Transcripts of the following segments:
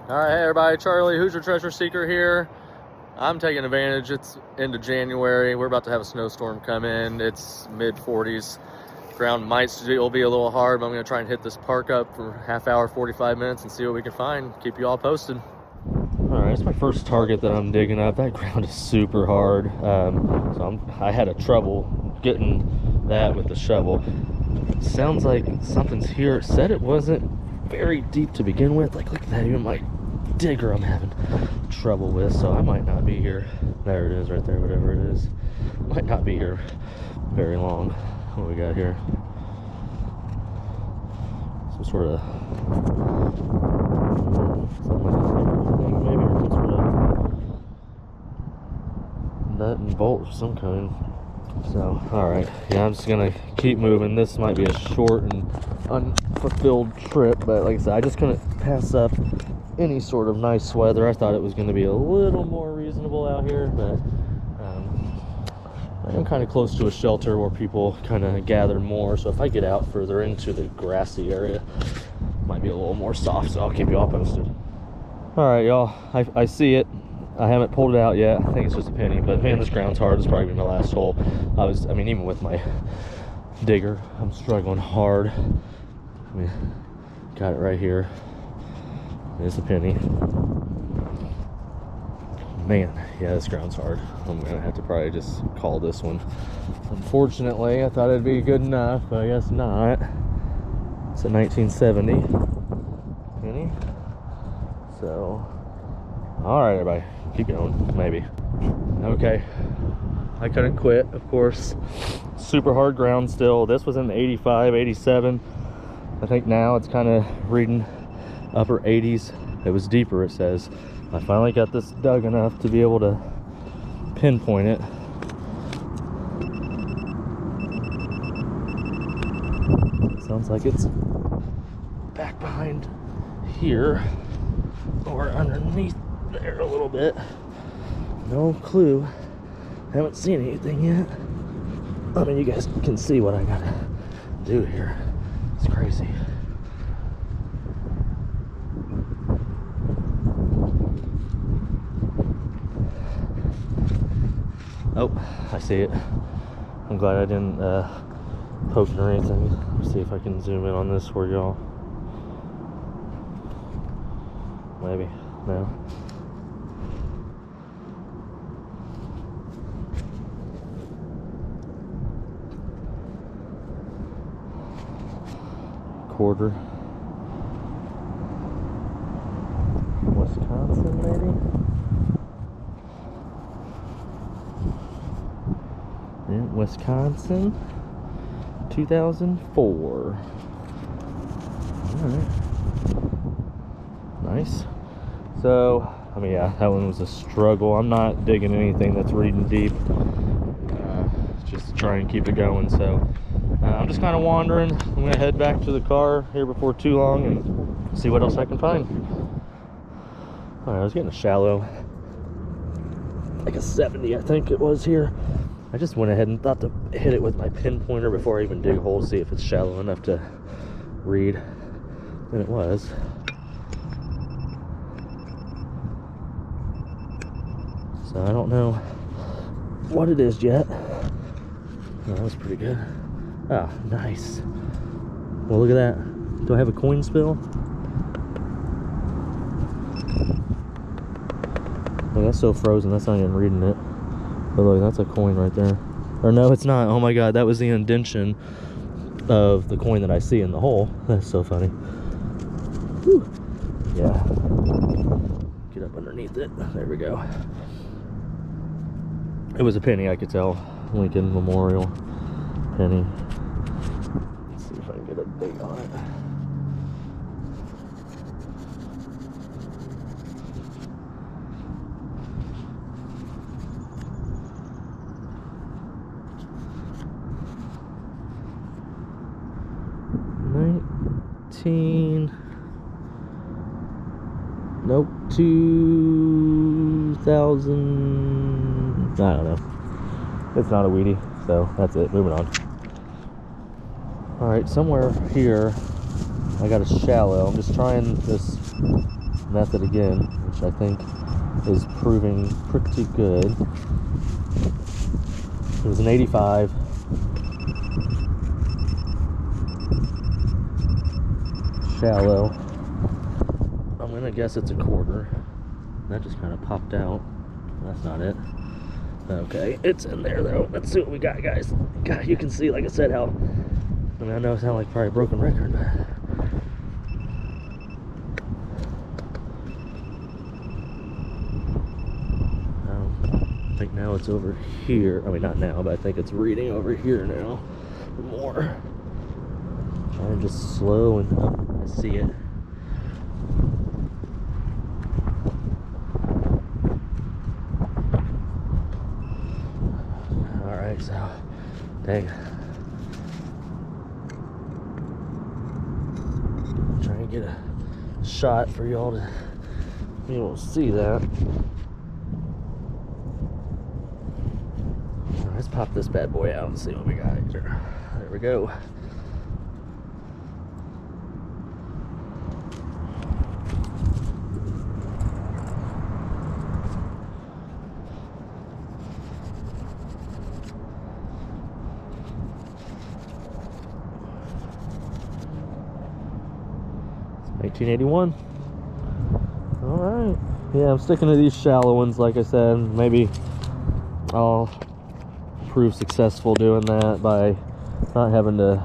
All right, hey everybody, Charlie, who's your treasure seeker here? I'm taking advantage. It's into January. We're about to have a snowstorm come in. It's mid 40s. Ground might still be a little hard, but I'm gonna try and hit this park up for half hour, 45 minutes and see what we can find. Keep you all posted. All right, it's my first target that I'm digging up. That ground is super hard. I had a trouble getting that with the shovel. Sounds like something's here. It said it wasn't very deep to begin with. Like, look at that, even my digger I'm having trouble with, so I might not be here. There it is right there, whatever it is. Might not be here very long. What we got here? Some sort of something like a thing maybe, or some sort of nut and bolt of some kind. So, alright, yeah, I'm just gonna keep moving. This might be a short and unfulfilled trip, but like I said, I just couldn't pass up any sort of nice weather. I thought it was going to be a little more reasonable out here, but I am kind of close to a shelter where people kind of gather more, so if I get out further into the grassy area, it might be a little more soft, so I'll keep you all posted. Alright, y'all, I see it. I haven't pulled it out yet. I think it's just a penny, but man, this ground's hard. It's probably gonna be my last hole. I mean, even with my digger, I'm struggling hard. I mean, got it right here. It's a penny. Man, yeah, this ground's hard. I'm gonna have to probably just call this one. Unfortunately, I thought it'd be good enough, but I guess not. It's a 1970 penny. So, all right, everybody, keep going, maybe. Okay, I couldn't quit, of course. Super hard ground still. This was in the 85, 87. I think now it's kind of reading upper 80s. It was deeper, it says. I finally got this dug enough to be able to pinpoint it. Sounds like it's back behind here or underneath there a little bit. No clue. Haven't seen anything yet. I mean, you guys can see what I gotta do here. It's crazy. Oh, I see it. I'm glad I didn't poke it or anything. Let's see if I can zoom in on this for y'all. Maybe. No. Quarter. Wisconsin, maybe? In Wisconsin, 2004. Alright. Nice. So, I mean, yeah, that one was a struggle. I'm not digging anything that's reading deep. Just to try and keep it going. So, I'm just kind of wandering. I'm going to head back to the car here before too long and see what else I can find. Alright, I was getting a shallow, like a 70, I think it was here. I just went ahead and thought to hit it with my pinpointer before I even dig a hole to see if it's shallow enough to read. And it was. So I don't know what it is yet. Oh, that was pretty good. Oh, nice. Well, look at that. Do I have a coin spill? Oh, that's so frozen, that's not even reading it. But look, that's a coin right there. Or no, it's not. Oh my god, that was the indentation of the coin that I see in the hole. That's so funny. Whew. Yeah. Get up underneath it. There we go. It was a penny, I could tell. Lincoln Memorial penny. Let's see if I can get a date on it. Nope, 2000, I don't know. It's not a weedy, so that's it. Moving on. All right, somewhere here I got a shallow. I'm just trying this method again, which I think is proving pretty good. It was an 85. Shallow. I'm gonna guess it's a quarter. That just kind of popped out. That's not it. Okay, it's in there though. Let's see what we got, guys. God, you can see, like I said, how, I mean, I know it sounds like probably a broken record, but I think now it's over here. I mean, not now, but I think it's reading over here now. More. Trying just slow and up. I see it. Alright, so dang. Trying to get a shot for y'all to be able to see that. Let's pop this bad boy out and see what we got here. There we go. It's 1981. All right. Yeah, I'm sticking to these shallow ones, like I said. Maybe I'll prove successful doing that by not having to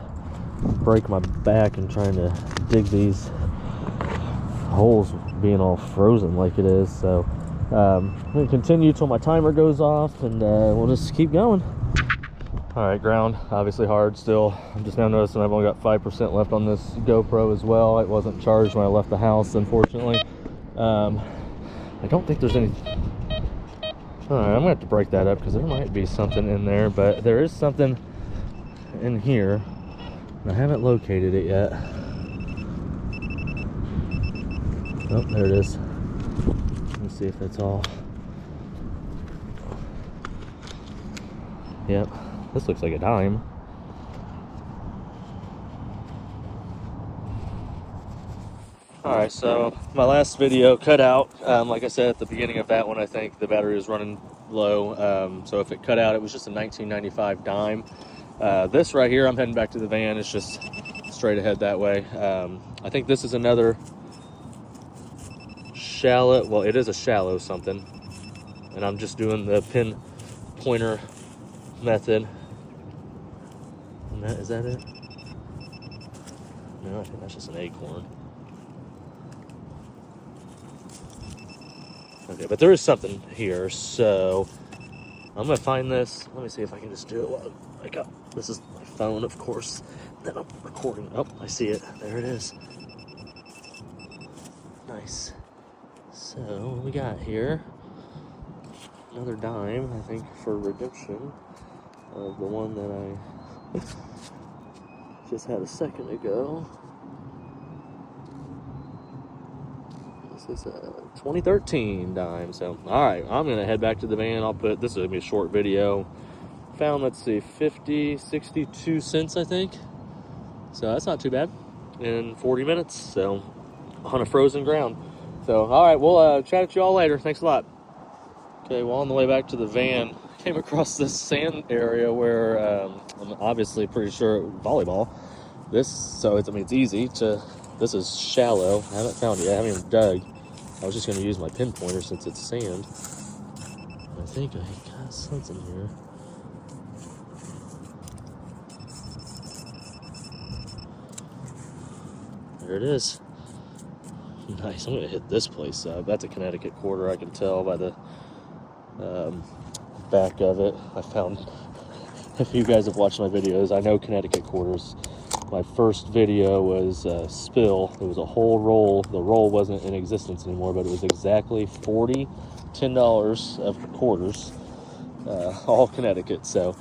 break my back and trying to dig these holes being all frozen like it is. So I'm gonna continue till my timer goes off, and we'll just keep going. All right, ground obviously hard still. I'm just now noticing I've only got 5% left on this GoPro as well. It wasn't charged when I left the house, unfortunately. I don't think there's any. All right, I'm gonna have to break that up because there might be something in there, but there is something in here. I haven't located it yet. Oh, there it is. Let's see if that's all. Yep, this looks like a dime. Alright, so my last video cut out. Like I said at the beginning of that one, I think the battery was running low. So if it cut out, it was just a 1995 dime. This right here, I'm heading back to the van. It's just straight ahead that way. I think this is another shallow. Well, it is a shallow something. And I'm just doing the pin pointer method. And is that it? No, I think that's just an acorn. Okay, but there is something here, so I'm gonna find this. Let me see if I can just do it while I got, this is my phone, of course, that I'm recording. Oh, I see it. There it is. Nice. So what we got here? Another dime, I think, for redemption of the one that I just had a second ago. This is a 2013 dime. So, all right, I'm gonna head back to the van. I'll put, this is gonna be a short video. Found, let's see, 62 cents, I think. So that's not too bad in 40 minutes. So on a frozen ground. So, all right, we'll chat at you all later. Thanks a lot. Okay, well, on the way back to the van, came across this sand area where I'm obviously pretty sure volleyball. This, so it's, I mean, it's easy to, this is shallow. I haven't found it yet. I haven't even dug. I was just going to use my pin pointer since it's sand. I think I got something here. There it is. Nice. I'm going to hit this place up. That's a Connecticut quarter. I can tell by the back of it. I found, if you guys have watched my videos, I know Connecticut quarters. My first video was spill. It was a whole roll. The roll wasn't in existence anymore, but it was exactly $10 of quarters, all Connecticut. So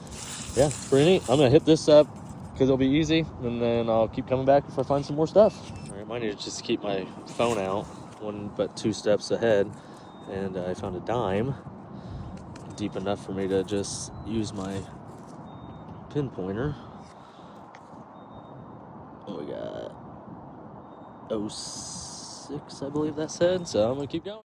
yeah, pretty neat. I'm gonna hit this up because it'll be easy, and then I'll keep coming back if I find some more stuff. All right, might need to just keep my phone out, one but 2 steps ahead, and I found a dime deep enough for me to just use my pin pointer. What we got? 6, I believe that said. So I'm going to keep going.